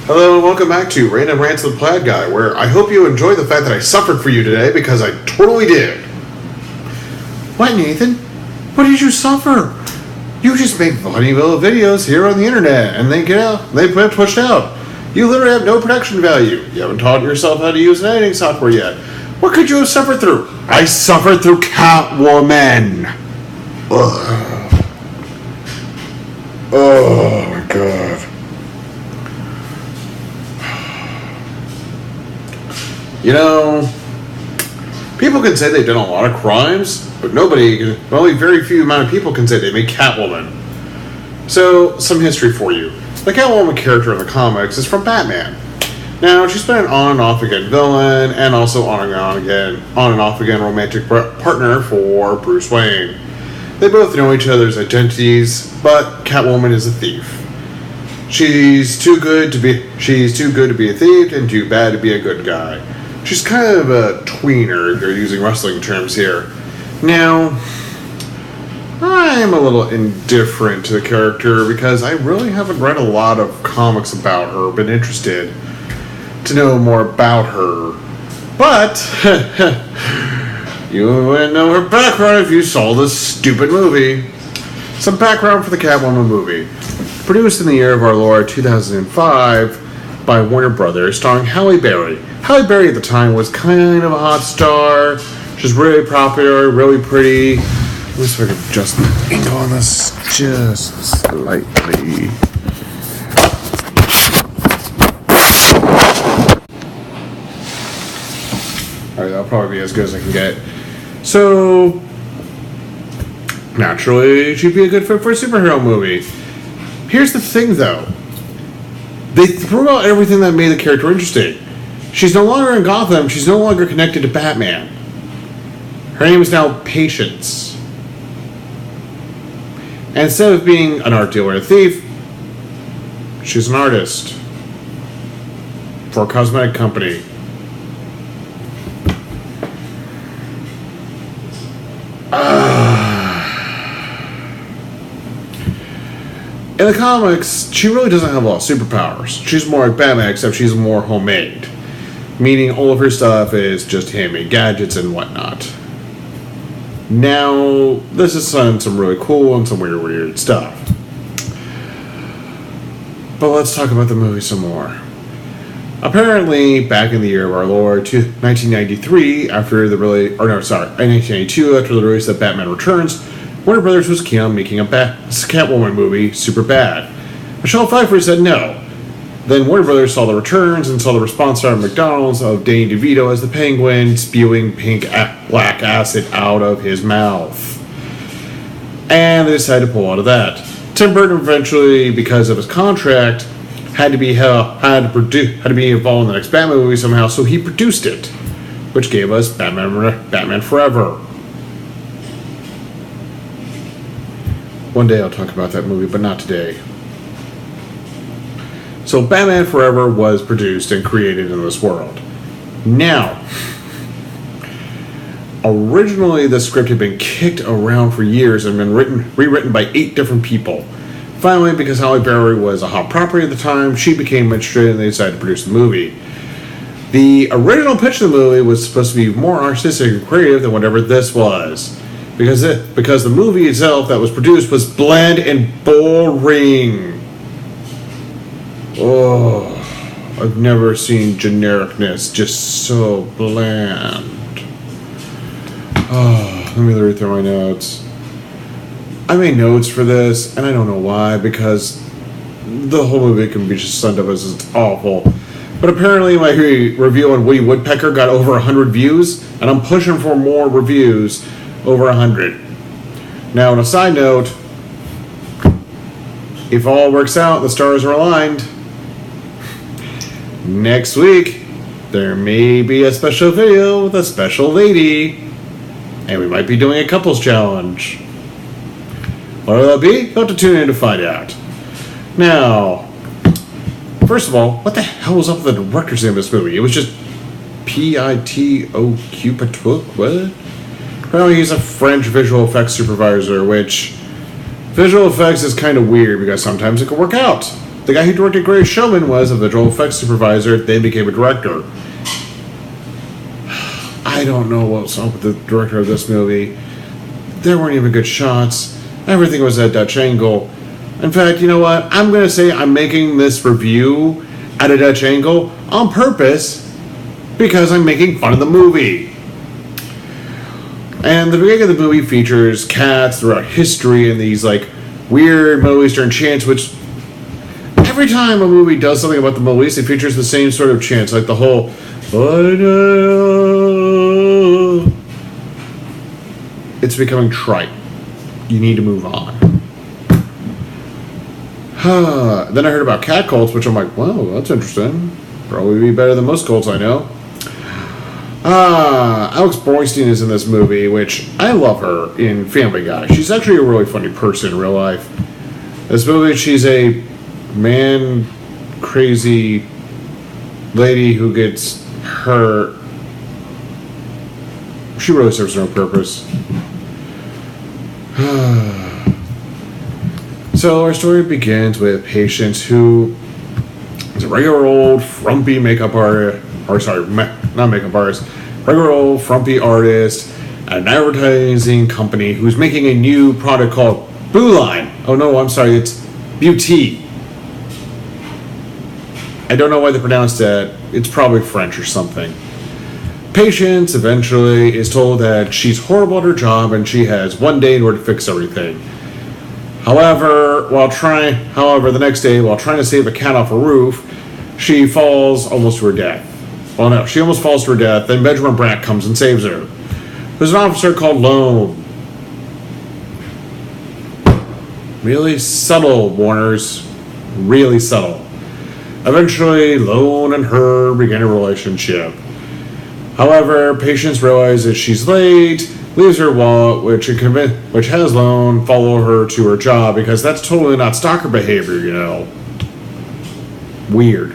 Hello and welcome back to Random Rants with Plaid Guy, where I hope you enjoy the fact that I suffered for you today, because I totally did. What, Nathan? What did you suffer? You just make funny little videos here on the internet, and they get pushed out. You literally have no production value. You haven't taught yourself how to use an editing software yet. What could you have suffered through? I suffered through Catwoman. Ugh. Oh my god. You know, people can say they've done a lot of crimes, but only very few amount of people can say they made Catwoman. So, some history for you. The Catwoman character in the comics is from Batman. Now, she's been an on and off again villain, and also on and off again romantic partner for Bruce Wayne. They both know each other's identities, but Catwoman is a thief. She's too good to be a thief, and too bad to be a good guy. She's kind of a tweener, if you're using wrestling terms here. Now, I'm a little indifferent to the character because I really haven't read a lot of comics about her, been interested to know more about her. But, you wouldn't know her background if you saw this stupid movie. Some background for the Catwoman movie. Produced in the year of our Lord 2005 by Warner Brothers, starring Halle Berry. Halle Berry at the time was kind of a hot star. She's really popular, really pretty. Let me see if I can adjust the angle on this just slightly. Alright, that'll probably be as good as I can get. So, naturally, she'd be a good fit for a superhero movie. Here's the thing, though. They threw out everything that made the character interesting. She's no longer in Gotham. She's no longer connected to Batman. Her name is now Patience. And instead of being an art dealer and a thief, she's an artist for a cosmetic company. In the comics, she really doesn't have a lot of superpowers. She's more like Batman, except she's more homemade. Meaning all of her stuff is just handmade gadgets and whatnot. Now, this is some really cool and some weird stuff. But let's talk about the movie some more. Apparently, back in the year of our Lord, 1992, after the release of Batman Returns, Warner Brothers was keen on making a Catwoman movie super bad. Michelle Pfeiffer said no. Then Warner Brothers saw the returns and saw the response at McDonald's of Danny DeVito as the Penguin spewing black acid out of his mouth. And they decided to pull out of that. Tim Burton eventually, because of his contract, had to be involved in the next Batman movie somehow, so he produced it, which gave us Batman Forever. One day I'll talk about that movie, but not today. So Batman Forever was produced and created in this world. Now, originally the script had been kicked around for years and been rewritten by 8 different people. Finally, because Halle Berry was a hot property at the time, she became interested and they decided to produce the movie. The original pitch of the movie was supposed to be more artistic and creative than whatever this was. Because the movie itself that was produced was bland and boring. Oh, I've never seen genericness just so bland. Oh, let me read through my notes. I made notes for this, and I don't know why, because the whole movie can be just summed up as it's awful. But apparently my review on Woody Woodpecker got over 100 views, and I'm pushing for more reviews over 100. Now, on a side note, if all works out, the stars are aligned, next week, there may be a special video with a special lady, and we might be doing a couples challenge. What will that be? You'll have to tune in to find out. Now, first of all, what the hell was up with the director's name of this movie? It was just P-I-T-O-Q, what? Apparently he's a French visual effects supervisor, which visual effects is kind of weird because sometimes it can work out. The guy who directed Greatest Showman was a visual effects supervisor, then became a director. I don't know what's up with the director of this movie. There weren't even good shots. Everything was at Dutch angle. In fact, you know what? I'm going to say I'm making this review at a Dutch angle on purpose because I'm making fun of the movie. And the beginning of the movie features cats throughout history and these like weird Middle Eastern chants, which every time a movie does something about the Middle East, it features the same sort of chants, like the whole it's becoming trite. You need to move on. Then I heard about cat cults, which I'm like, well, that's interesting. Probably be better than most cults I know. Alex Borstein is in this movie, which I love her in Family Guy. She's actually a really funny person in real life. This movie, she's a crazy lady who gets hurt. She really serves no purpose. So our story begins with Patience, who is a regular old frumpy makeup artist, not makeup artist, regular old frumpy artist at an advertising company who's making a new product called Booline. Oh no, I'm sorry, it's Beauty. I don't know why they pronounced that. It's probably French or something. Patience eventually is told that she's horrible at her job and she has one day in order to fix everything. However, the next day, while trying to save a cat off a roof, she falls almost to her death. Well, no, she almost falls to her death, then Benjamin Bratt comes and saves her. There's an officer called Lone. Really subtle, Warners. Really subtle. Eventually, Lone and her begin a relationship. However, Patience realizes she's late, leaves her wallet, which has Lone follow her to her job, because that's totally not stalker behavior, you know. Weird.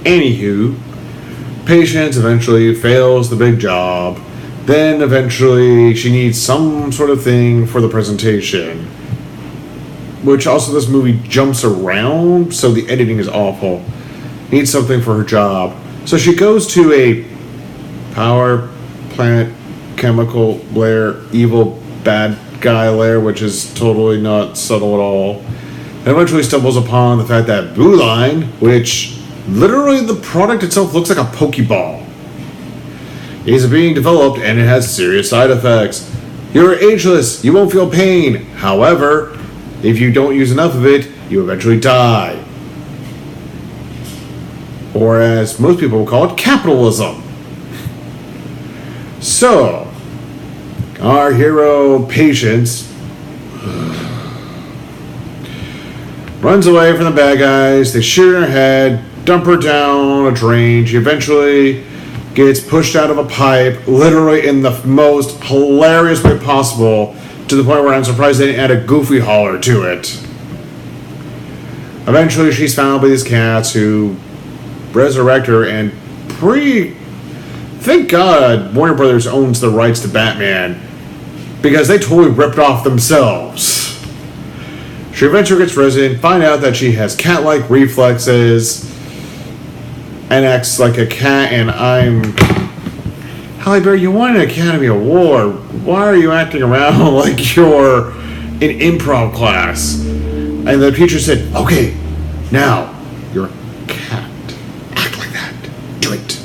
Anywho, Patience eventually fails the big job. Then eventually she needs some sort of thing for the presentation. Which also this movie jumps around, so the editing is awful. Needs something for her job. So she goes to a power plant chemical lair, evil bad guy lair, which is totally not subtle at all. And eventually stumbles upon the fact that Booline, which literally the product itself looks like a Pokeball, is being developed and it has serious side effects. You're ageless, you won't feel pain. However, if you don't use enough of it, you eventually die. Or as most people will call it, capitalism. So, our hero, Patience, runs away from the bad guys. They shoot her in her head, dump her down a drain. She eventually gets pushed out of a pipe, literally in the most hilarious way possible, to the point where I'm surprised they didn't add a goofy holler to it. Eventually, she's found by these cats who resurrect her, and thank God Warner Brothers owns the rights to Batman, because they totally ripped off themselves. She eventually gets risen, find out that she has cat-like reflexes, and acts like a cat, and Halle Berry, you won an Academy Award. Why are you acting around like you're in improv class? And the teacher said, okay, now, you're a cat. Act like that. Do it.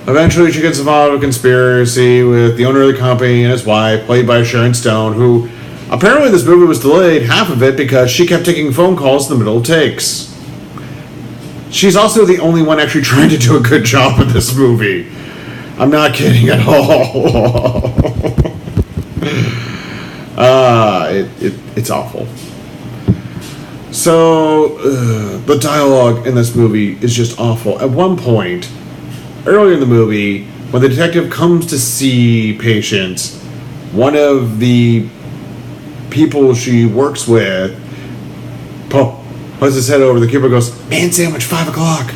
Eventually, she gets involved in a conspiracy with the owner of the company and his wife, played by Sharon Stone, who apparently this movie was delayed, half of it, because she kept taking phone calls in the middle of takes. She's also the only one actually trying to do a good job in this movie. I'm not kidding at all. It's awful. So, the dialogue in this movie is just awful. At one point, earlier in the movie, when the detective comes to see Patience, one of the people she works with puts his head over the cubicle and goes, man sandwich, 5 o'clock.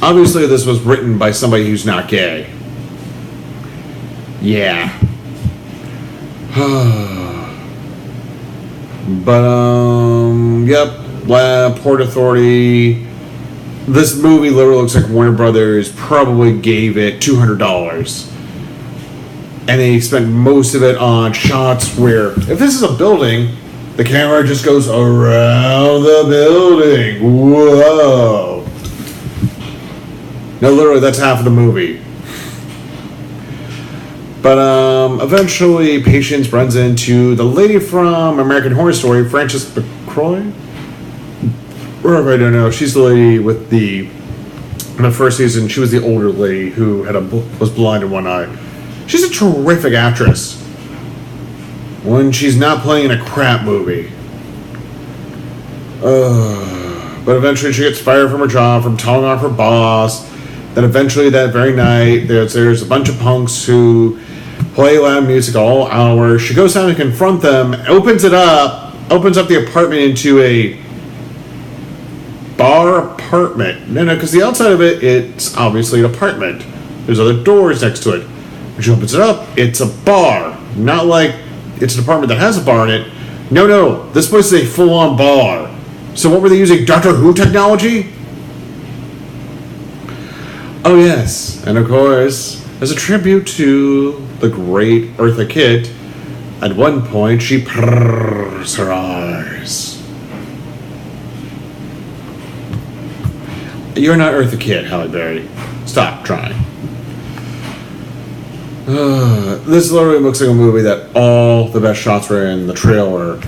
Obviously, this was written by somebody who's not gay. Yeah. But, yep. Port Authority. This movie literally looks like Warner Brothers probably gave it $200. And they spent most of it on shots where, if this is a building, the camera just goes around the building. Whoa. No, literally, that's half of the movie. But eventually, Patience runs into the lady from American Horror Story, Frances McCrory? Or I don't know. She's the lady with in the first season, she was the older lady who was blind in one eye. She's a terrific actress when she's not playing in a crap movie. But eventually she gets fired from her job from telling off her boss. Then eventually that very night, there's a bunch of punks who play loud music all hours. She goes down to confront them, opens up the apartment into a bar apartment. No, because the outside of it's obviously an apartment. There's other doors next to it. When she opens it up, it's a bar. Not like it's an apartment that has a bar in it. No, this place is a full-on bar. So what were they using, Doctor Who technology? Oh yes, and of course, as a tribute to the great Eartha Kitt, at one point she purrs her eyes. You're not Eartha Kitt, Halle Berry. Stop trying. This literally looks like a movie that all the best shots were in the trailer.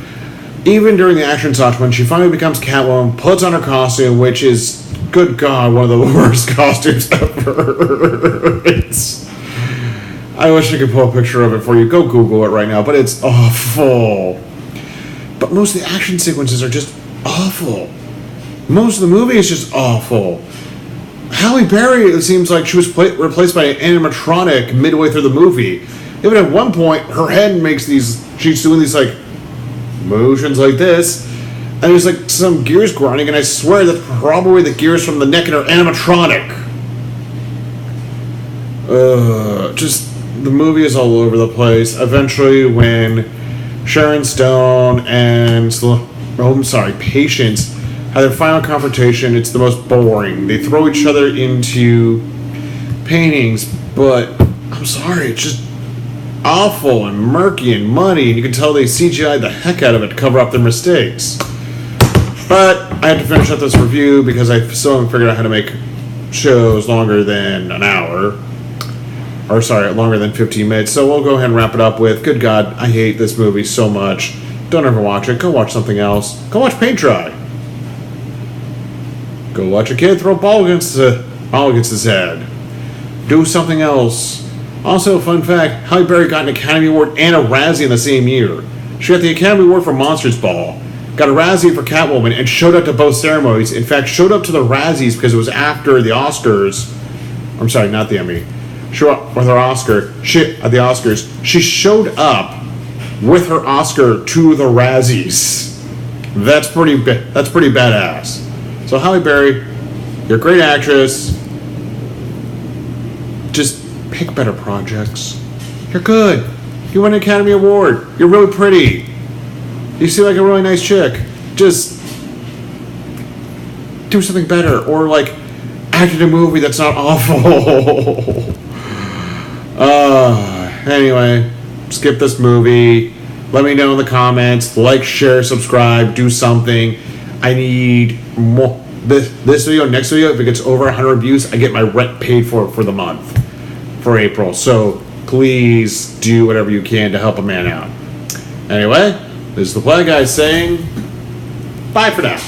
Even during the action shots, when she finally becomes Catwoman, puts on her costume, which is, good God, one of the worst costumes ever. I wish I could pull a picture of it for you. Go Google it right now, but it's awful. But most of the action sequences are just awful. Most of the movie is just awful. Halle Berry, it seems like she was replaced by an animatronic midway through the movie. Even at one point, her head she's doing these like motions like this, and there's like some gears grinding, and I swear that's probably the gears from the neck in her animatronic. Just, the movie is all over the place. Eventually, when Sharon Stone and Patience have their final confrontation, it's the most boring. They throw each other into paintings, but I'm sorry, it's just awful and murky and muddy, and you can tell they CGI'd the heck out of it to cover up their mistakes. But I had to finish up this review because I still haven't figured out how to make shows longer than an hour. Or sorry, longer than 15 minutes. So we'll go ahead and wrap it up with, good God, I hate this movie so much. Don't ever watch it. Go watch something else. Go watch paint dry. Go watch a kid throw a ball against his head. Do something else. Also, fun fact, Halle Berry got an Academy Award and a Razzie in the same year. She got the Academy Award for Monsters Ball, got a Razzie for Catwoman, and showed up to both ceremonies. In fact, showed up to the Razzies because it was after the Oscars. I'm sorry, not the Emmy. Showed up with her Oscar. At the Oscars. She showed up with her Oscar to the Razzies. That's pretty badass. So Halle Berry, you're a great actress. Just pick better projects. You're good. You won an Academy Award. You're really pretty. You seem like a really nice chick. Just do something better, or like act in a movie that's not awful. Anyway, skip this movie. Let me know in the comments. Like, share, subscribe, do something. I need more. This video, next video, if it gets over 100 views, I get my rent paid for the month, for April. So please do whatever you can to help a man out. Anyway, this is the Plaid Guy saying bye for now.